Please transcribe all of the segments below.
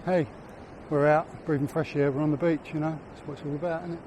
Hey, we're out, breathing fresh air, we're on the beach, you know, that's what it's all about, isn't it?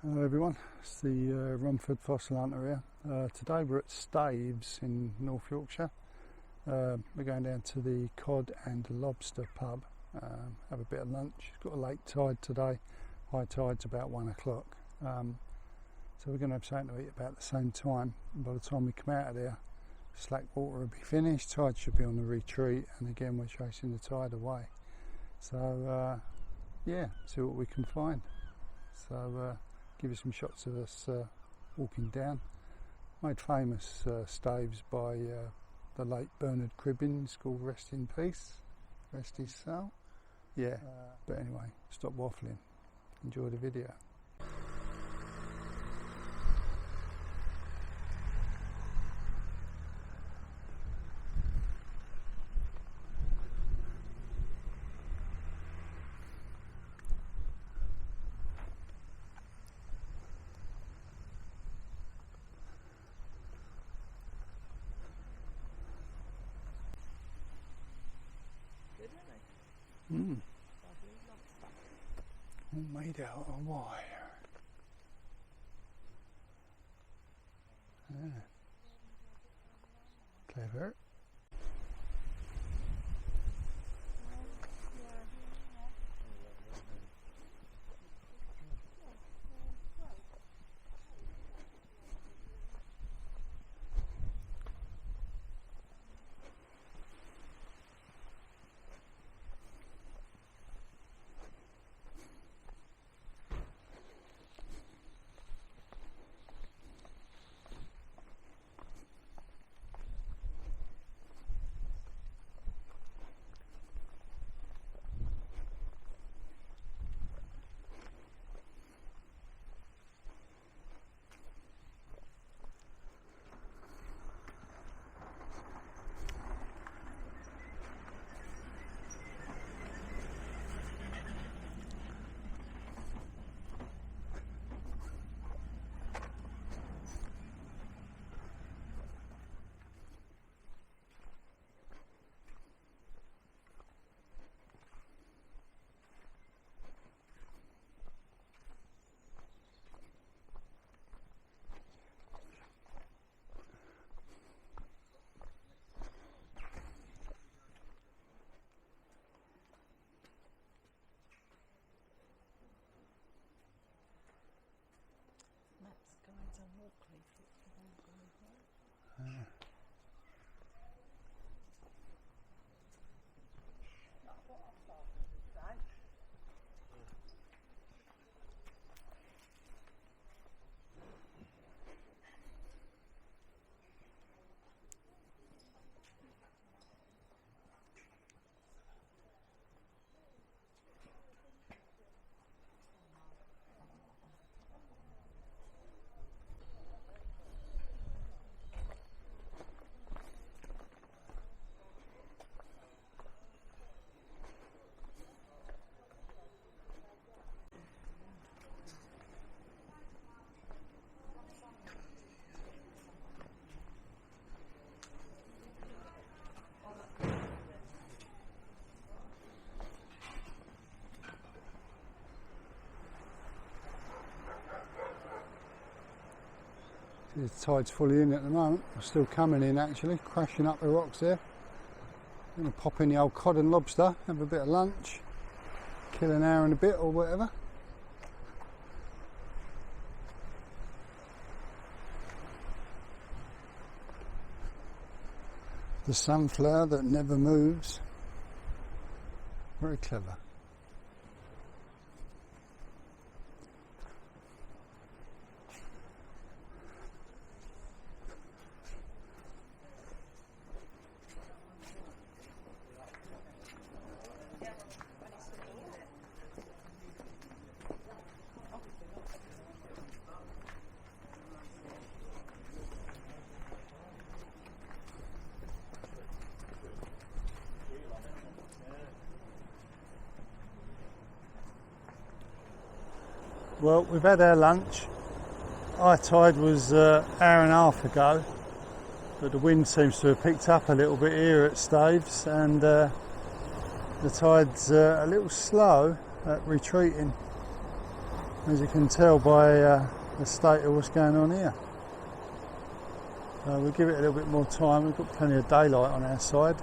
Hello everyone, it's the Romford Fossil Hunter here. Today we're at Staithes in North Yorkshire. We're going down to the Cod and Lobster pub, have a bit of lunch. It's got a late tide today, high tide's about 1 o'clock. So we're going to have something to eat about the same time. And by the time we come out of there, slack water will be finished, tide should be on the retreat, and again we're chasing the tide away. So yeah, see what we can find. So give you some shots of us walking down. Made famous staves by the late Bernard Cribbins, called Rest in Peace, rest his soul. Yeah, but anyway, stop waffling, enjoy the video. All made out of wire. Yeah. Clever. The tide's fully in at the moment. We're still coming in actually, crashing up the rocks there. I'm going to pop in the old cod and lobster, have a bit of lunch, kill an hour and a bit or whatever. The sunflower that never moves. Very clever. Well, we've had our lunch. High tide was an hour and a half ago, but the wind seems to have picked up a little bit here at Staithes, and the tide's a little slow at retreating, as you can tell by the state of what's going on here. We'll give it a little bit more time. We've got plenty of daylight on our side.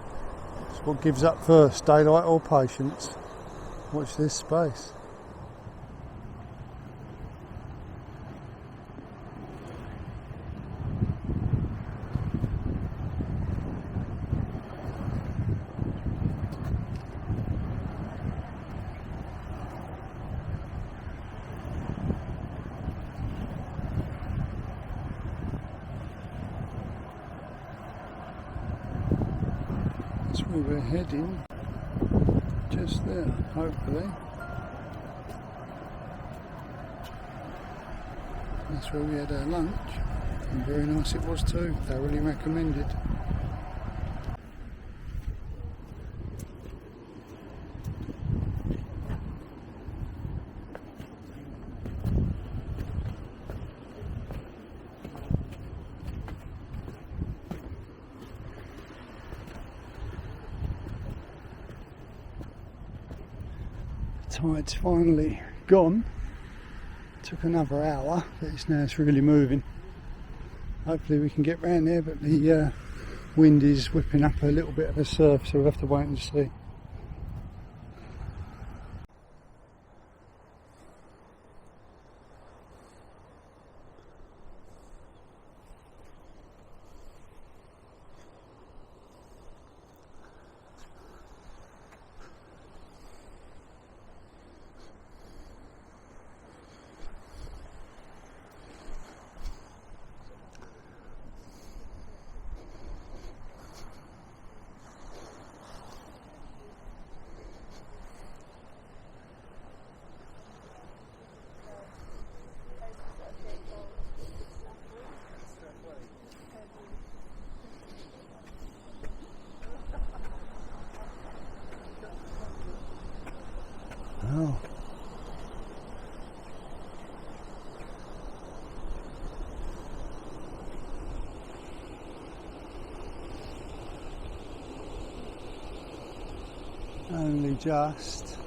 It's what gives up first, daylight or patience. Watch this space. That's where we're heading, just there, hopefully. That's where we had our lunch, and very nice it was too, thoroughly recommended. Tide's finally gone. Took another hour, but it's really moving. Hopefully we can get round there, but the wind is whipping up a little bit of a surf, so we'll have to wait and see. Oh. Only just.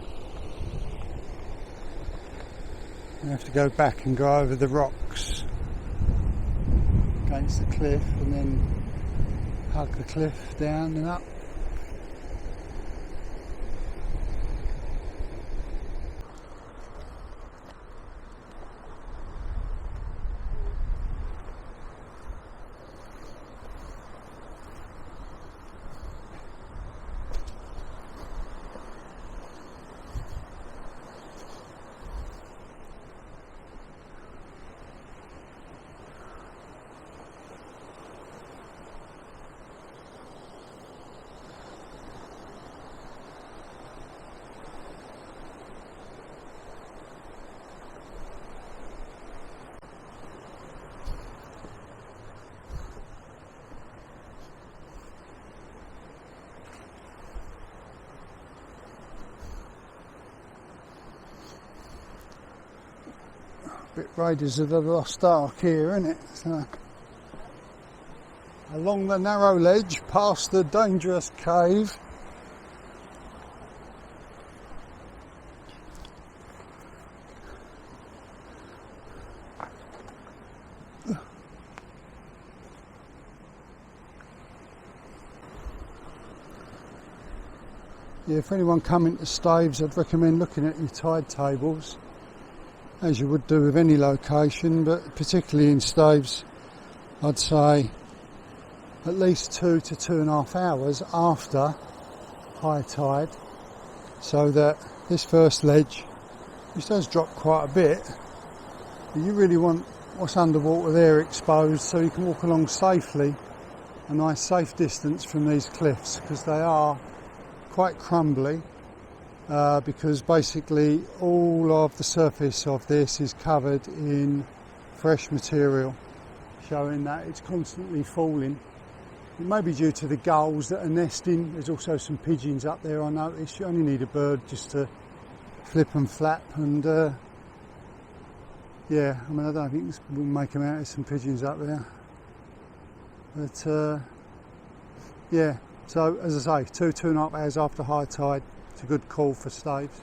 I have to go back and go over the rocks against the cliff and then hug the cliff down and up. Bit Raiders of the Lost Ark here, isn't it? So, along the narrow ledge, past the dangerous cave. Yeah, if anyone coming to Staithes, I'd recommend looking at your tide tables, as you would do with any location, but particularly in Staithes, I'd say at least 2 to 2.5 hours after high tide, so that this first ledge, which does drop quite a bit, but you really want what's underwater there exposed so you can walk along safely, a nice safe distance from these cliffs, because they are quite crumbly, because basically all of the surface of this is covered in fresh material, showing that it's constantly falling. It may be due to the gulls that are nesting. There's also some pigeons up there, I noticed. You only need a bird just to flip and flap, and yeah, I mean, I don't think we'll make them out. There's some pigeons up there, but yeah, so as I say, 2.5 hours after high tide, it's a good call for Staithes.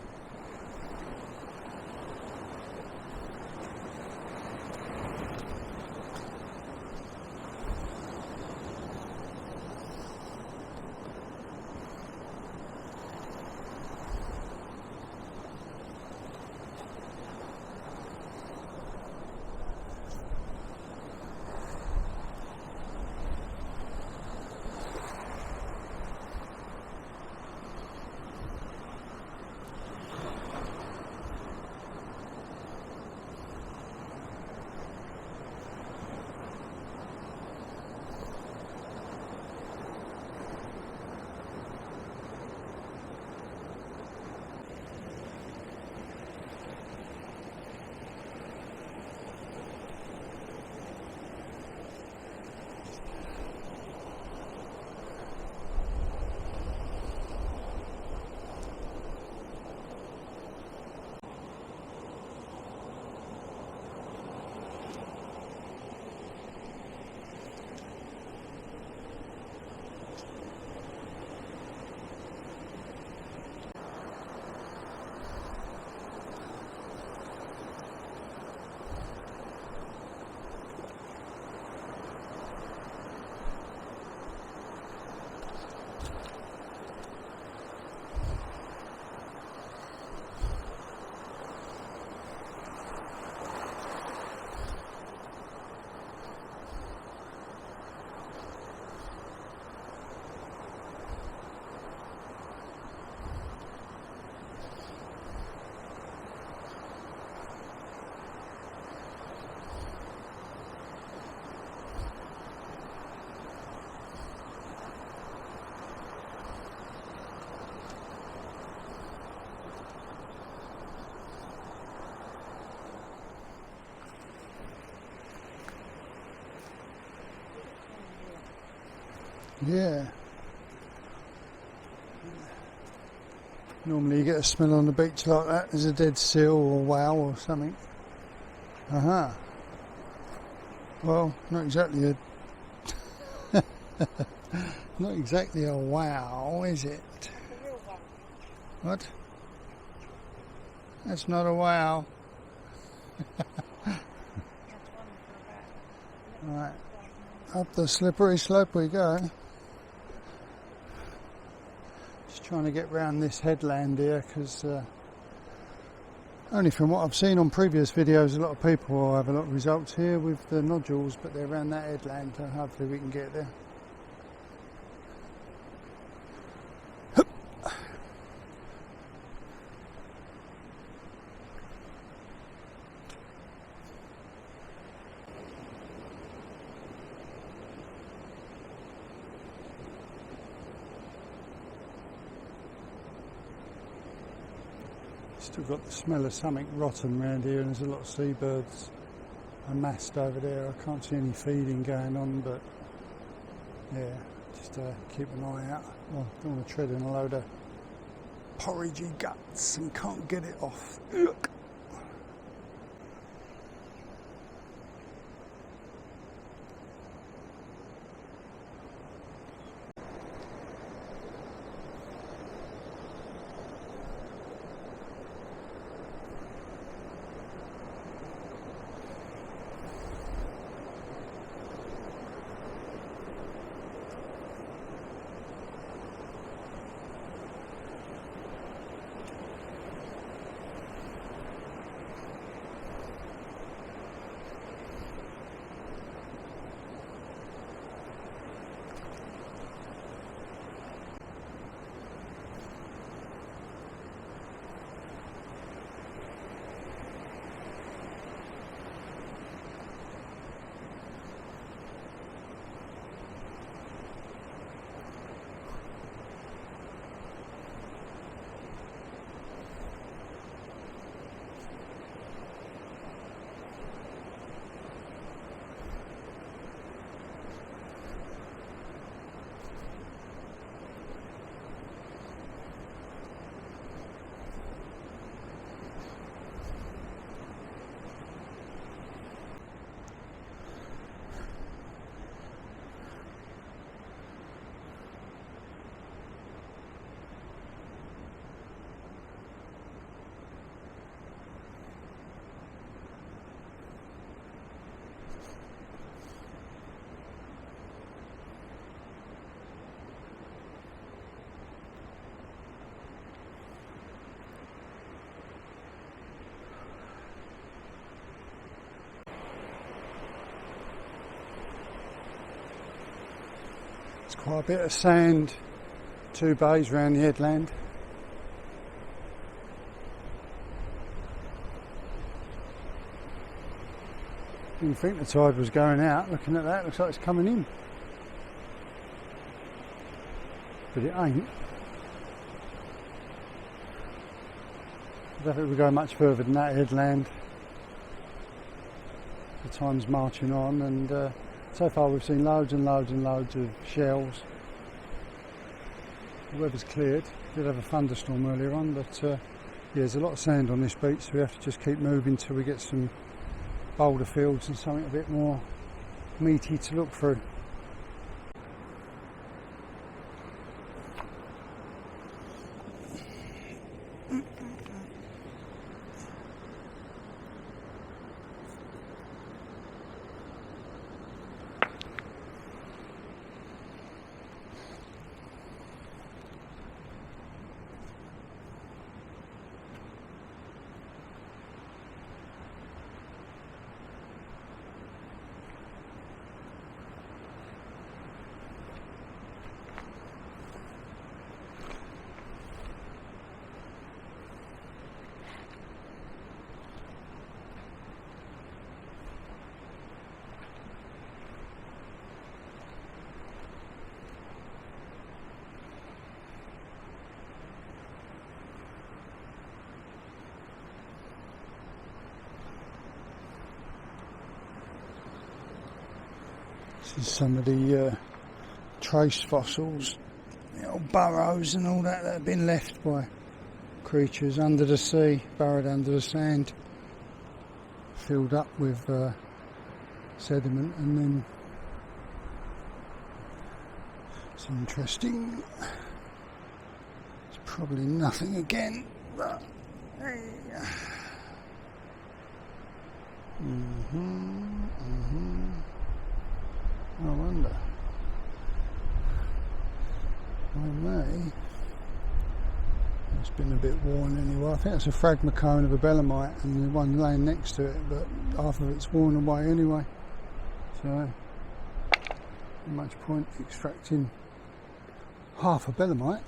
Yeah. Normally you get a smell on the beach like that. There's a dead seal or whale or something. Aha. Well, not exactly a not exactly a wow, is it? What? That's not a wow. Right. Up the slippery slope we go. Just trying to get round this headland here, because only from what I've seen on previous videos, a lot of people will have a lot of results here with the nodules, but they're around that headland, so hopefully we can get there. Still got the smell of something rotten around here, and there's a lot of seabirds amassed over there. I can't see any feeding going on, but yeah, just keep an eye out. Well, don't want to tread in a load of porridgey guts and can't get it off. Look. Quite a bit of sand, 2 bays around the headland. Didn't think the tide was going out. Looking at that, looks like it's coming in. But it ain't. I don't think we'll go much further than that headland. The time's marching on, and so far we've seen loads and loads and loads of shells. The weather's cleared. Did have a thunderstorm earlier on, but yeah, there's a lot of sand on this beach, so we have to just keep moving till we get some boulder fields and something a bit more meaty to look through. This is some of the trace fossils, the old burrows and all that have been left by creatures under the sea, burrowed under the sand, filled up with sediment, and then it's interesting. It's probably nothing again, but hey. I wonder. May. It's been a bit worn anyway. I think it's a fragment cone of a belemite, and the one laying next to it, but half of it's worn away anyway. So, not much point extracting half a belemite.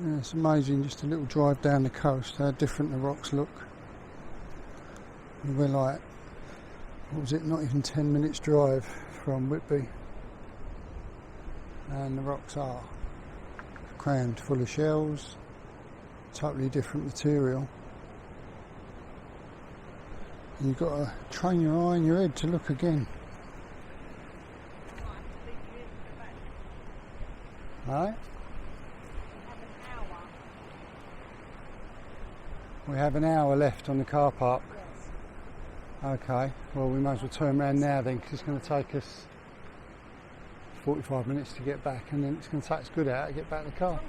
Yeah, it's amazing, just a little drive down the coast, how different the rocks look. And we're like, what was it, not even 10 minutes drive from Whitby, and the rocks are crammed full of shells, totally different material. And you've got to train your eye and your head to look again. Right? We have an hour left on the car park. Yes. Okay, well we might as well turn around now then, because it's going to take us 45 minutes to get back, and then it's going to take us good out to get back to the car.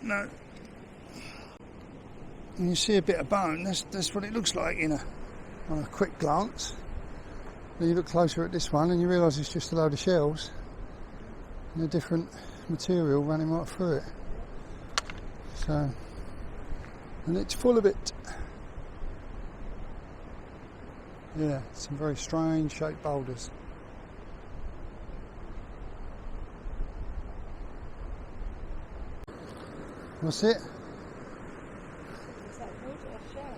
No. And you see a bit of bone, that's what it looks like on a quick glance. Then you look closer at this one and you realise it's just a load of shells and a different material running right through it. So, and it's full of it. Yeah, some very strange shaped boulders. What's it? Is that wood or shell?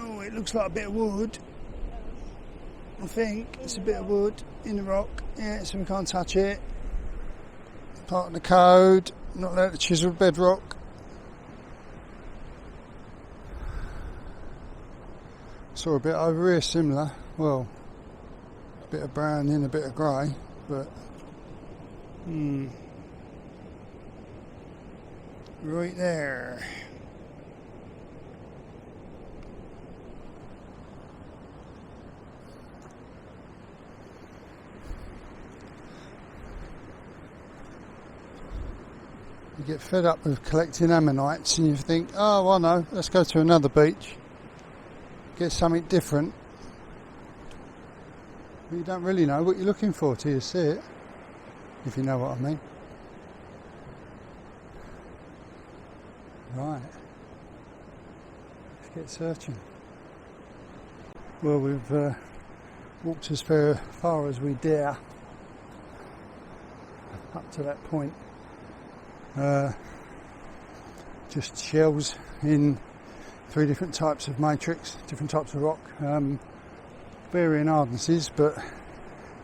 Oh, it looks like a bit of wood. I think it's a bit of wood in the rock, yeah, so we can't touch it. Part of the code, not allowed to chisel bedrock. Saw a bit over here similar, well, a bit of brown in, a bit of grey, but right there. You get fed up with collecting ammonites and you think, oh, I know, let's go to another beach, get something different. but you don't really know what you're looking for till you see it, if you know what I mean. Right, let's get searching. Well, we've walked as far as we dare up to that point. Just shells in 3 different types of matrix, different types of rock, varying hardnesses, but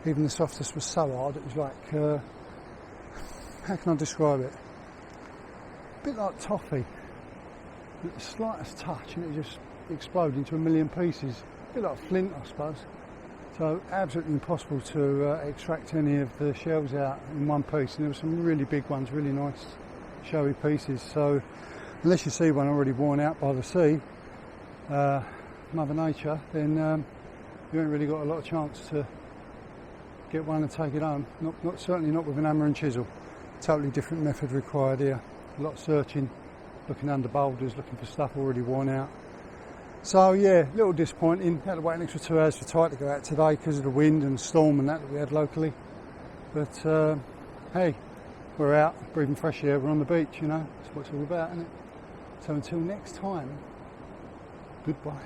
even the softest was so hard it was like, how can I describe it? A bit like toffee, with the slightest touch and it just exploded into a million pieces. A bit like flint, I suppose. So absolutely impossible to extract any of the shells out in one piece, and there were some really big ones, really nice showy pieces. So unless you see one already worn out by the sea, Mother Nature, then you ain't really got a lot of chance to get one and take it home. Certainly not with an hammer and chisel. Totally different method required here. A lot of searching, looking under boulders, looking for stuff already worn out. So yeah, a little disappointing. Had to wait an extra 2 hours for tide to go out today because of the wind and storm and that we had locally. But hey, we're out, breathing fresh air, we're on the beach, you know. That's what it's all about, isn't it? So until next time, goodbye.